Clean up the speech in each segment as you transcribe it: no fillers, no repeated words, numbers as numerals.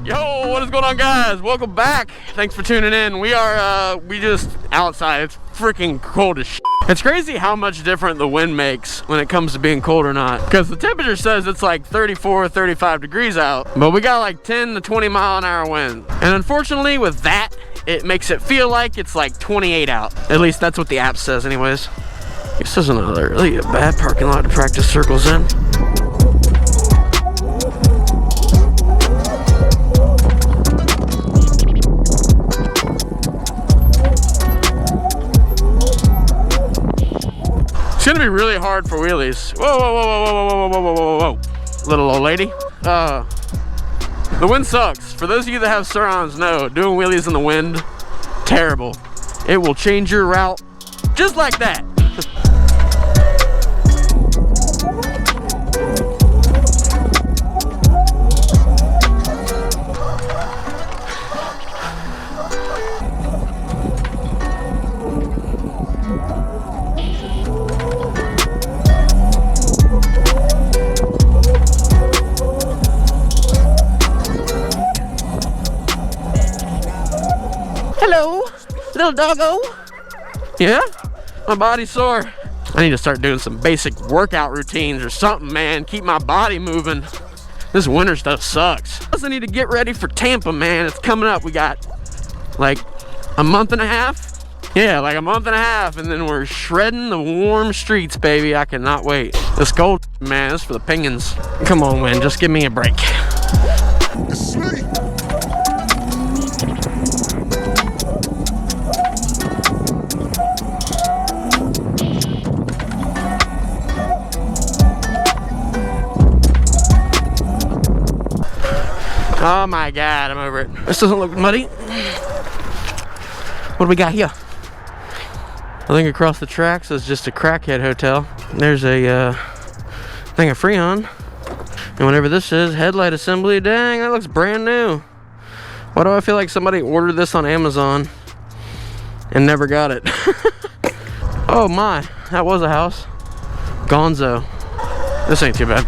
Yo, what is going on, guys? Welcome back. Thanks for tuning in. We just outside. It's freaking cold as shit. It's crazy how much different the wind makes when it comes to being cold or not. Because the temperature says it's like 34, 35 degrees out, but we got like 10 to 20 mile an hour wind. And unfortunately with that, it makes it feel like it's like 28 out. At least that's what the app says anyways. This isn't really a bad parking lot to practice circles in. It's gonna be really hard for wheelies. Whoa, whoa, whoa, whoa, whoa, whoa, whoa, whoa, whoa, whoa, whoa. Little old lady. The wind sucks. For those of you that have Sur-Rons know, doing wheelies in the wind, terrible. It will change your route just like that. Hello, little doggo. Yeah? My body's sore. I need to start doing some basic workout routines or something, man. Keep my body moving. This winter stuff sucks. I also need to get ready for Tampa, man. It's coming up. We got like a month and a half. Yeah, like a month and a half, and then we're shredding the warm streets, baby. I cannot wait. This cold, man, this is for the pingans. Come on, man, just give me a break. Oh my God, I'm over it. This doesn't look muddy. What do we got here? I think across the tracks is just a crackhead hotel. There's a thing of Freon. And whatever this is, headlight assembly. Dang, that looks brand new. Why do I feel like somebody ordered this on Amazon and never got it? Oh my, that was a house. Gonzo. This ain't too bad.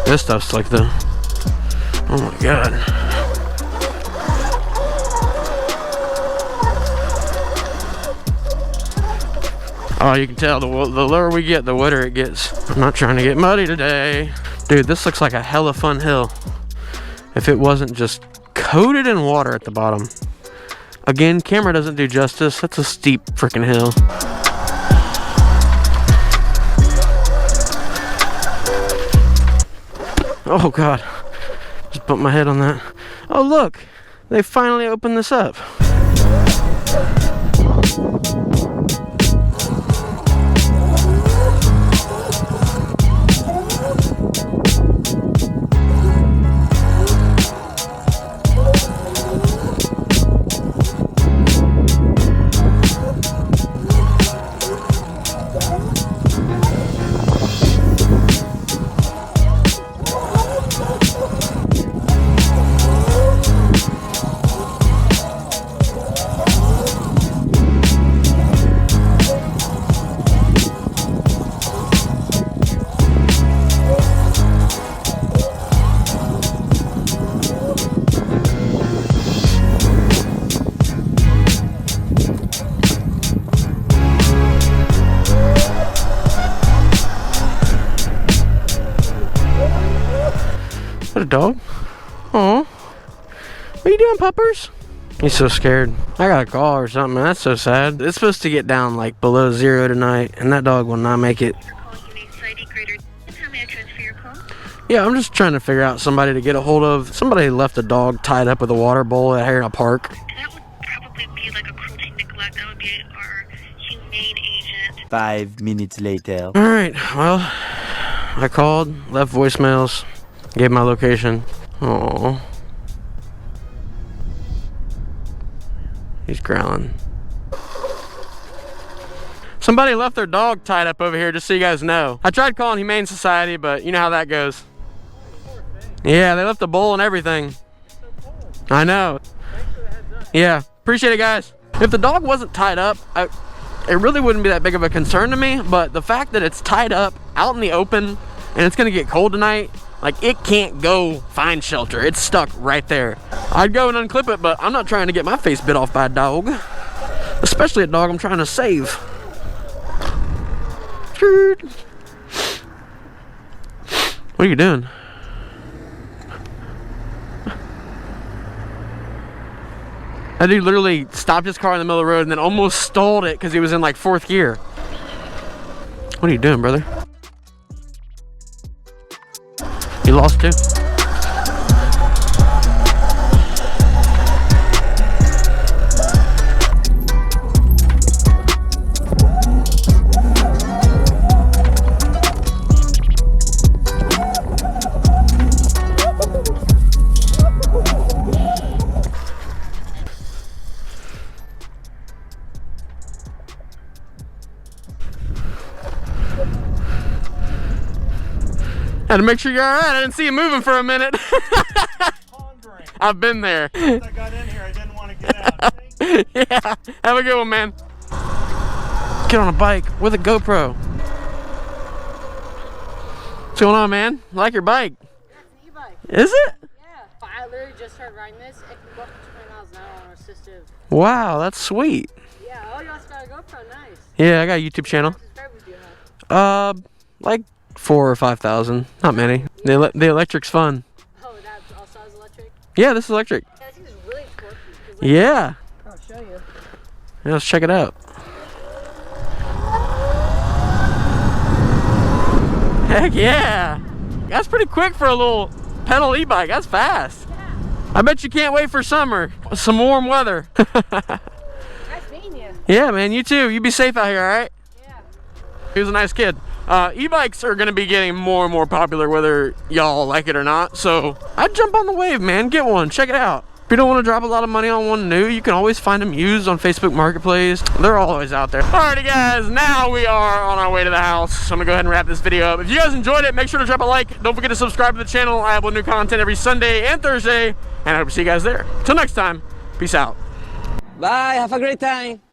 This stuff's like the, oh my God. Oh, you can tell the lower we get, the wetter it gets. I'm not trying to get muddy today. Dude, this looks like a hella fun hill if it wasn't just coated in water at the bottom. Again, camera doesn't do justice. That's a steep freaking hill. Oh God, just bumped my head on that. Oh look, they finally opened this up. What a dog. Aw. What are you doing, puppers? He's so scared. I got a call or something, man. That's so sad. It's supposed to get down like below 0 tonight, and that dog will not make it. Yeah, I'm just trying to figure out somebody to get a hold of. Somebody left a dog tied up with a water bowl out here in a park. That would probably be like a cruelty neglect. That would be our humane agent. 5 minutes later. All right, well, I called, left voicemails, gave my location. Oh, he's growling. Somebody left their dog tied up over here, just so you guys know. I tried calling Humane Society, but you know how that goes. Yeah, they left the bowl and everything. I know. Yeah, appreciate it, guys. If the dog wasn't tied up, it really wouldn't be that big of a concern to me, but the fact that it's tied up out in the open and it's gonna get cold tonight, Like, it can't go find shelter. It's stuck right there. I'd go and unclip it, but I'm not trying to get my face bit off by a dog. Especially a dog I'm trying to save. What are you doing? That dude literally stopped his car in the middle of the road and then almost stalled it because he was in like 4th gear. What are you doing, brother? You lost too? Had to make sure you're all right. I didn't see you moving for a minute. Pondering. I've been there. Once I got in here, I didn't want to get out. Thank you. Yeah, have a good one, man. Get on a bike with a GoPro. What's going on, man? I like your bike. Yeah, it's an e-bike. Is it? Yeah. I literally just started riding this. It can go up to 20 miles an hour on assistive. Wow, that's sweet. Yeah. Oh, you also got a GoPro. Nice. Yeah, I got a YouTube channel. How many subscribers do you have? Like 4,000 or 5,000. Not many. The electric's fun. Oh, that also has electric? Yeah, this is electric. Yeah, this is really quirky. Yeah. I'll show you. Yeah, let's check it out. Heck yeah. That's pretty quick for a little pedal e-bike. That's fast. Yeah. I bet you can't wait for summer. Some warm weather. Nice meeting you. Yeah, man, you too. You be safe out here, all right? Yeah. He was a nice kid. E-bikes are gonna be getting more and more popular whether y'all like it or not. So I'd jump on the wave, man. Get one, check it out. If you don't want to drop a lot of money on one new, you can always find them used on Facebook Marketplace. They're always out there. Alrighty guys, now we are on our way to the house. So I'm gonna go ahead and wrap this video up. If you guys enjoyed it, make sure to drop a like. Don't forget to subscribe to the channel. I upload new content every Sunday and Thursday, and I hope to see you guys there. Till next time, peace out. Bye, have a great time.